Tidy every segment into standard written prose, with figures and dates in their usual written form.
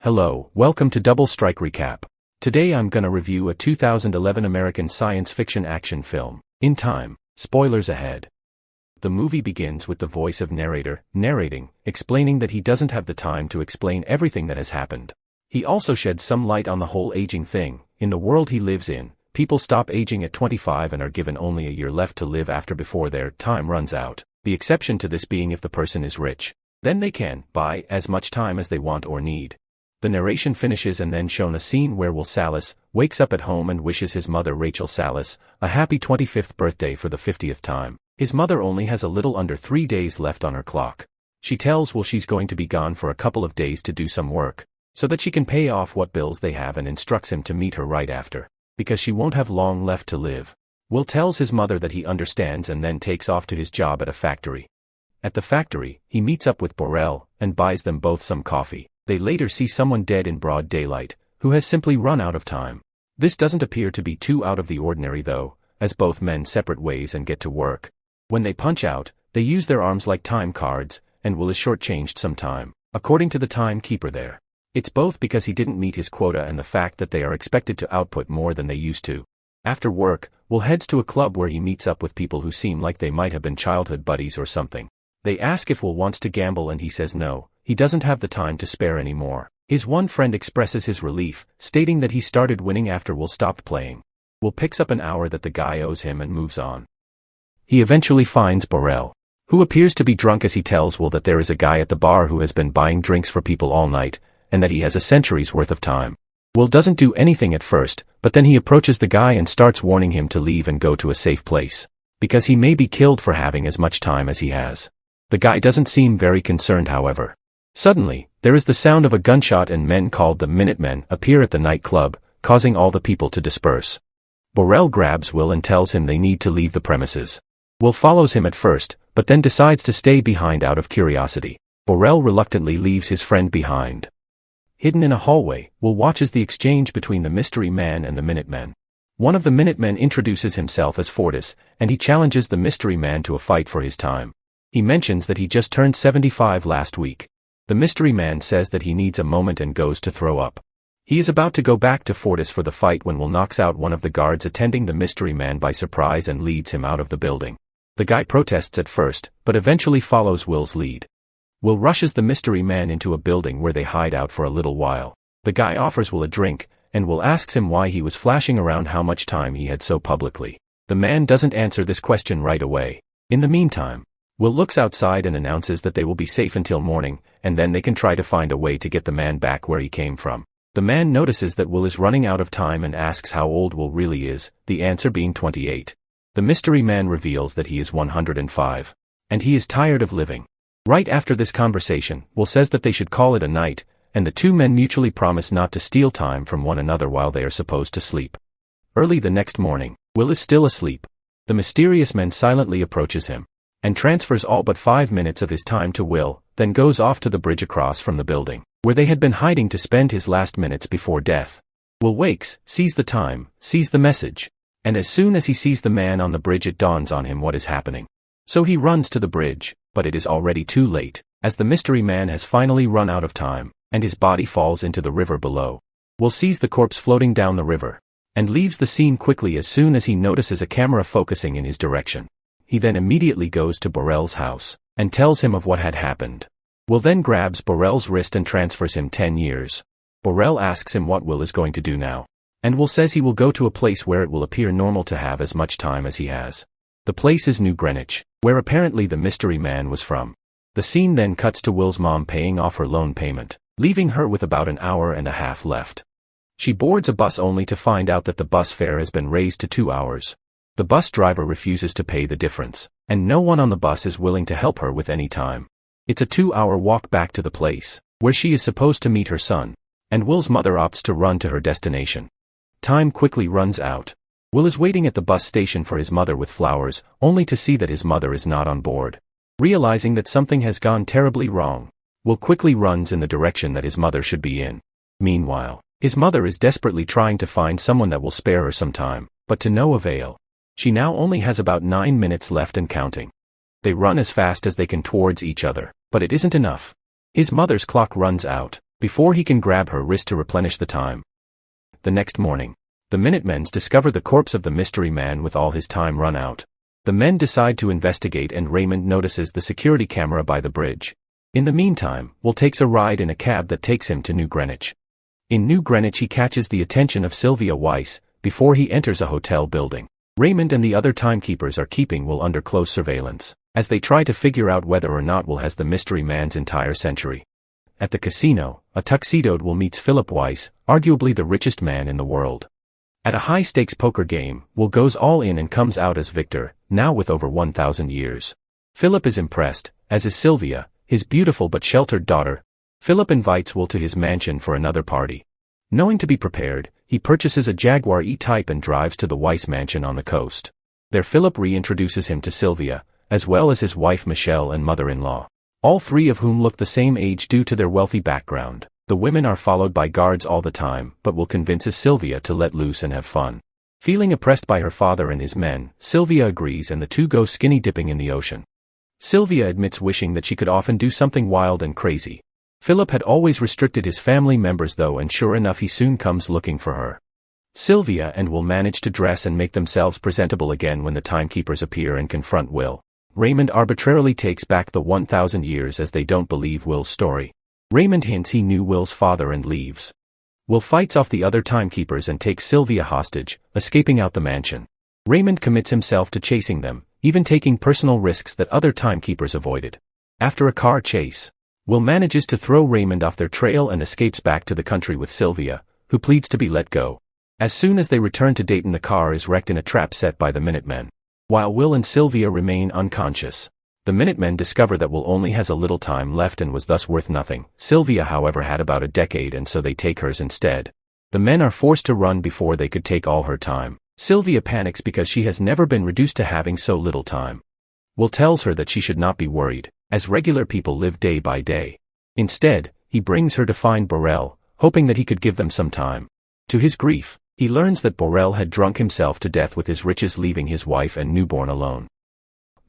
Hello, welcome to Double Strike Recap. Today I'm gonna review a 2011 American science fiction action film, In Time. Spoilers ahead. The movie begins with the voice of narrator, narrating, explaining that he doesn't have the time to explain everything that has happened. He also sheds some light on the whole aging thing. In the world he lives in, people stop aging at 25 and are given only a year left to live after before their time runs out. The exception to this being if the person is rich. Then they can buy as much time as they want or need. The narration finishes and then shown a scene where Will Salas wakes up at home and wishes his mother Rachel Salas a happy 25th birthday for the 50th time. His mother only has a little under 3 days left on her clock. She tells Will she's going to be gone for a couple of days to do some work, so that she can pay off what bills they have, and instructs him to meet her right after, because she won't have long left to live. Will tells his mother that he understands and then takes off to his job at a factory. At the factory, he meets up with Borrell and buys them both some coffee. They later see someone dead in broad daylight, who has simply run out of time. This doesn't appear to be too out of the ordinary though, as both men separate ways and get to work. When they punch out, they use their arms like time cards, and Will is shortchanged some time, according to the timekeeper there. It's both because he didn't meet his quota and the fact that they are expected to output more than they used to. After work, Will heads to a club where he meets up with people who seem like they might have been childhood buddies or something. They ask if Will wants to gamble and he says no. He doesn't have the time to spare anymore. His one friend expresses his relief, stating that he started winning after Will stopped playing. Will picks up an hour that the guy owes him and moves on. He eventually finds Borrell, who appears to be drunk, as he tells Will that there is a guy at the bar who has been buying drinks for people all night, and that he has a century's worth of time. Will doesn't do anything at first, but then he approaches the guy and starts warning him to leave and go to a safe place, because he may be killed for having as much time as he has. The guy doesn't seem very concerned, however. Suddenly, there is the sound of a gunshot and men called the Minutemen appear at the nightclub, causing all the people to disperse. Borrell grabs Will and tells him they need to leave the premises. Will follows him at first, but then decides to stay behind out of curiosity. Borrell reluctantly leaves his friend behind. Hidden in a hallway, Will watches the exchange between the mystery man and the Minutemen. One of the Minutemen introduces himself as Fortis, and he challenges the mystery man to a fight for his time. He mentions that he just turned 75 last week. The mystery man says that he needs a moment and goes to throw up. He is about to go back to Fortis for the fight when Will knocks out one of the guards attending the mystery man by surprise and leads him out of the building. The guy protests at first, but eventually follows Will's lead. Will rushes the mystery man into a building where they hide out for a little while. The guy offers Will a drink, and Will asks him why he was flashing around how much time he had so publicly. The man doesn't answer this question right away. In the meantime, Will looks outside and announces that they will be safe until morning, and then they can try to find a way to get the man back where he came from. The man notices that Will is running out of time and asks how old Will really is, the answer being 28. The mystery man reveals that he is 105. And he is tired of living. Right after this conversation, Will says that they should call it a night, and the two men mutually promise not to steal time from one another while they are supposed to sleep. Early the next morning, Will is still asleep. The mysterious man silently approaches him, and transfers all but 5 minutes of his time to Will, then goes off to the bridge across from the building, where they had been hiding to spend his last minutes before death. Will wakes, sees the time, sees the message, and as soon as he sees the man on the bridge it dawns on him what is happening. So he runs to the bridge, but it is already too late, as the mystery man has finally run out of time, and his body falls into the river below. Will sees the corpse floating down the river, and leaves the scene quickly as soon as he notices a camera focusing in his direction. He then immediately goes to Borrell's house, and tells him of what had happened. Will then grabs Borrell's wrist and transfers him 10 years. Borrell asks him what Will is going to do now. And Will says he will go to a place where it will appear normal to have as much time as he has. The place is New Greenwich, where apparently the mystery man was from. The scene then cuts to Will's mom paying off her loan payment, leaving her with about an hour and a half left. She boards a bus only to find out that the bus fare has been raised to 2 hours. The bus driver refuses to pay the difference, and no one on the bus is willing to help her with any time. It's a 2-hour walk back to the place, where she is supposed to meet her son, and Will's mother opts to run to her destination. Time quickly runs out. Will is waiting at the bus station for his mother with flowers, only to see that his mother is not on board. Realizing that something has gone terribly wrong, Will quickly runs in the direction that his mother should be in. Meanwhile, his mother is desperately trying to find someone that will spare her some time, but to no avail. She now only has about 9 minutes left and counting. They run as fast as they can towards each other, but it isn't enough. His mother's clock runs out, before he can grab her wrist to replenish the time. The next morning, the Minutemen discover the corpse of the mystery man with all his time run out. The men decide to investigate and Raymond notices the security camera by the bridge. In the meantime, Will takes a ride in a cab that takes him to New Greenwich. In New Greenwich he catches the attention of Sylvia Weiss before he enters a hotel building. Raymond and the other timekeepers are keeping Will under close surveillance, as they try to figure out whether or not Will has the mystery man's entire century. At the casino, a tuxedoed Will meets Philip Weiss, arguably the richest man in the world. At a high-stakes poker game, Will goes all in and comes out as victor, now with over 1,000 years. Philip is impressed, as is Sylvia, his beautiful but sheltered daughter. Philip invites Will to his mansion for another party. Knowing to be prepared, he purchases a Jaguar E-Type and drives to the Weiss mansion on the coast. There Philip reintroduces him to Sylvia, as well as his wife Michelle and mother-in-law, all three of whom look the same age due to their wealthy background. The women are followed by guards all the time, but Will convinces Sylvia to let loose and have fun. Feeling oppressed by her father and his men, Sylvia agrees and the two go skinny dipping in the ocean. Sylvia admits wishing that she could often do something wild and crazy. Philip had always restricted his family members though, and sure enough he soon comes looking for her. Sylvia and Will manage to dress and make themselves presentable again when the timekeepers appear and confront Will. Raymond arbitrarily takes back the 1,000 years as they don't believe Will's story. Raymond hints he knew Will's father and leaves. Will fights off the other timekeepers and takes Sylvia hostage, escaping out the mansion. Raymond commits himself to chasing them, even taking personal risks that other timekeepers avoided. After a car chase, Will manages to throw Raymond off their trail and escapes back to the country with Sylvia, who pleads to be let go. As soon as they return to Dayton, the car is wrecked in a trap set by the Minutemen. While Will and Sylvia remain unconscious, the Minutemen discover that Will only has a little time left and was thus worth nothing. Sylvia however had about a decade and so they take hers instead. The men are forced to run before they could take all her time. Sylvia panics because she has never been reduced to having so little time. Will tells her that she should not be worried, as regular people live day by day. Instead, he brings her to find Borel, hoping that he could give them some time. To his grief, he learns that Borel had drunk himself to death with his riches, leaving his wife and newborn alone.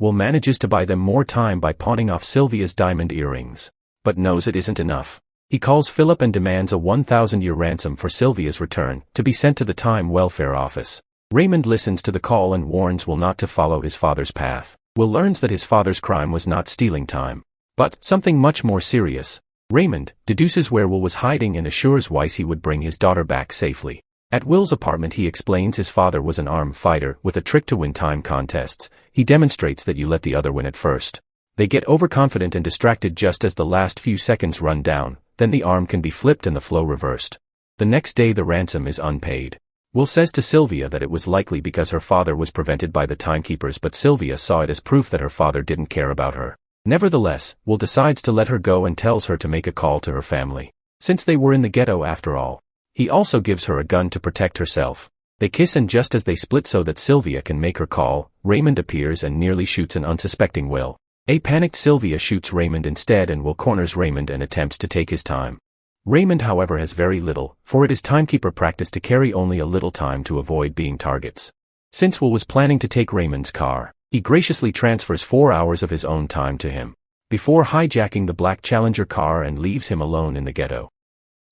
Will manages to buy them more time by pawning off Sylvia's diamond earrings, but knows it isn't enough. He calls Philip and demands a 1,000-year ransom for Sylvia's return, to be sent to the Time Welfare Office. Raymond listens to the call and warns Will not to follow his father's path. Will learns that his father's crime was not stealing time, but something much more serious. Raymond deduces where Will was hiding and assures Weiss he would bring his daughter back safely. At Will's apartment he explains his father was an armed fighter with a trick to win time contests. He demonstrates that you let the other win at first. They get overconfident and distracted just as the last few seconds run down, then the arm can be flipped and the flow reversed. The next day the ransom is unpaid. Will says to Sylvia that it was likely because her father was prevented by the timekeepers, but Sylvia saw it as proof that her father didn't care about her. Nevertheless, Will decides to let her go and tells her to make a call to her family, since they were in the ghetto after all. He also gives her a gun to protect herself. They kiss and just as they split so that Sylvia can make her call, Raymond appears and nearly shoots an unsuspecting Will. A panicked Sylvia shoots Raymond instead and Will corners Raymond and attempts to take his time. Raymond however has very little, for it is timekeeper practice to carry only a little time to avoid being targets. Since Will was planning to take Raymond's car, he graciously transfers 4 hours of his own time to him, before hijacking the black Challenger car and leaves him alone in the ghetto.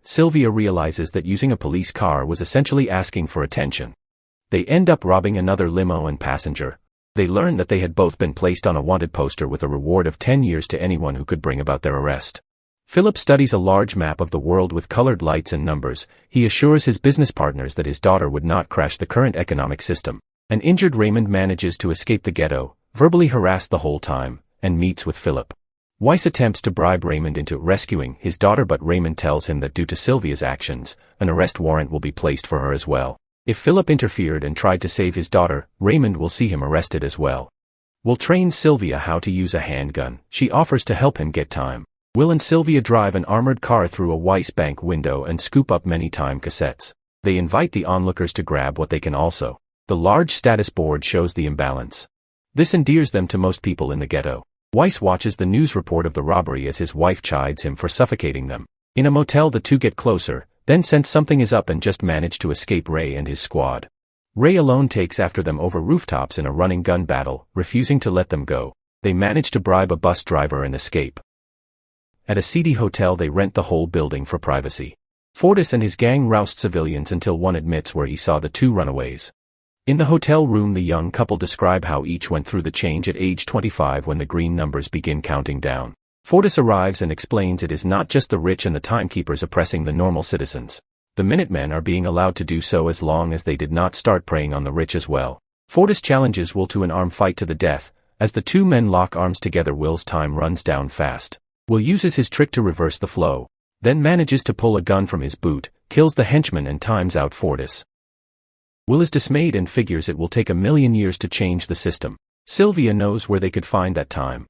Sylvia realizes that using a police car was essentially asking for attention. They end up robbing another limo and passenger. They learn that they had both been placed on a wanted poster with a reward of 10 years to anyone who could bring about their arrest. Philip studies a large map of the world with colored lights and numbers. He assures his business partners that his daughter would not crash the current economic system. An injured Raymond manages to escape the ghetto, verbally harassed the whole time, and meets with Philip. Weiss attempts to bribe Raymond into rescuing his daughter, but Raymond tells him that due to Sylvia's actions, an arrest warrant will be placed for her as well. If Philip interfered and tried to save his daughter, Raymond will see him arrested as well. Will trains Sylvia how to use a handgun. She offers to help him get time. Will and Sylvia drive an armored car through a Weiss bank window and scoop up many time cassettes. They invite the onlookers to grab what they can also. The large status board shows the imbalance. This endears them to most people in the ghetto. Weiss watches the news report of the robbery as his wife chides him for suffocating them. In a motel the two get closer, then sense something is up and just manage to escape Ray and his squad. Ray alone takes after them over rooftops in a running gun battle, refusing to let them go. They manage to bribe a bus driver and escape. At a seedy hotel they rent the whole building for privacy. Fortis and his gang roust civilians until one admits where he saw the two runaways. In the hotel room the young couple describe how each went through the change at age 25 when the green numbers begin counting down. Fortis arrives and explains it is not just the rich and the timekeepers oppressing the normal citizens. The Minutemen are being allowed to do so as long as they did not start preying on the rich as well. Fortis challenges Will to an arm fight to the death. As the two men lock arms together, Will's time runs down fast. Will uses his trick to reverse the flow, then manages to pull a gun from his boot, kills the henchman and times out Fortis. Will is dismayed and figures it will take 1,000,000 years to change the system. Sylvia knows where they could find that time.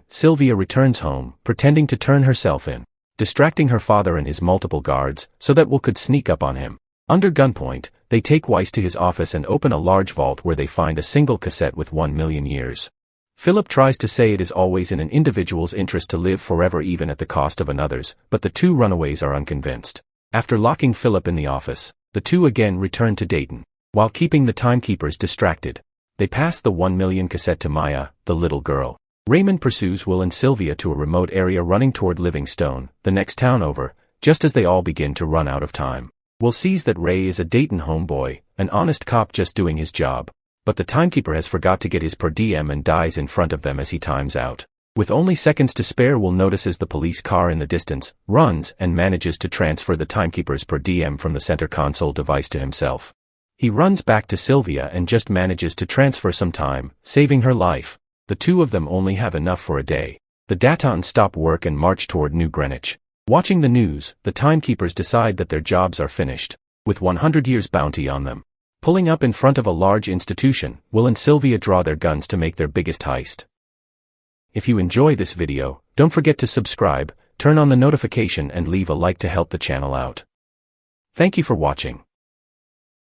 Sylvia returns home, pretending to turn herself in, distracting her father and his multiple guards, so that Will could sneak up on him. Under gunpoint, they take Weiss to his office and open a large vault where they find a single cassette with 1,000,000 years. Philip tries to say it is always in an individual's interest to live forever even at the cost of another's, but the two runaways are unconvinced. After locking Philip in the office, the two again return to Dayton. While keeping the timekeepers distracted, they pass the 1,000,000 cassette to Maya, the little girl. Raymond pursues Will and Sylvia to a remote area running toward Livingstone, the next town over, just as they all begin to run out of time. Will sees that Ray is a Dayton homeboy, an honest cop just doing his job. But the timekeeper has forgot to get his per diem and dies in front of them as he times out. With only seconds to spare, Will notices the police car in the distance, runs, and manages to transfer the timekeeper's per diem from the center console device to himself. He runs back to Sylvia and just manages to transfer some time, saving her life. The two of them only have enough for a day. The Datons stop work and march toward New Greenwich. Watching the news, the timekeepers decide that their jobs are finished, with 100 years bounty on them. Pulling up in front of a large institution, Will and Sylvia draw their guns to make their biggest heist. If you enjoy this video, don't forget to subscribe, turn on the notification and leave a like to help the channel out. Thank you for watching.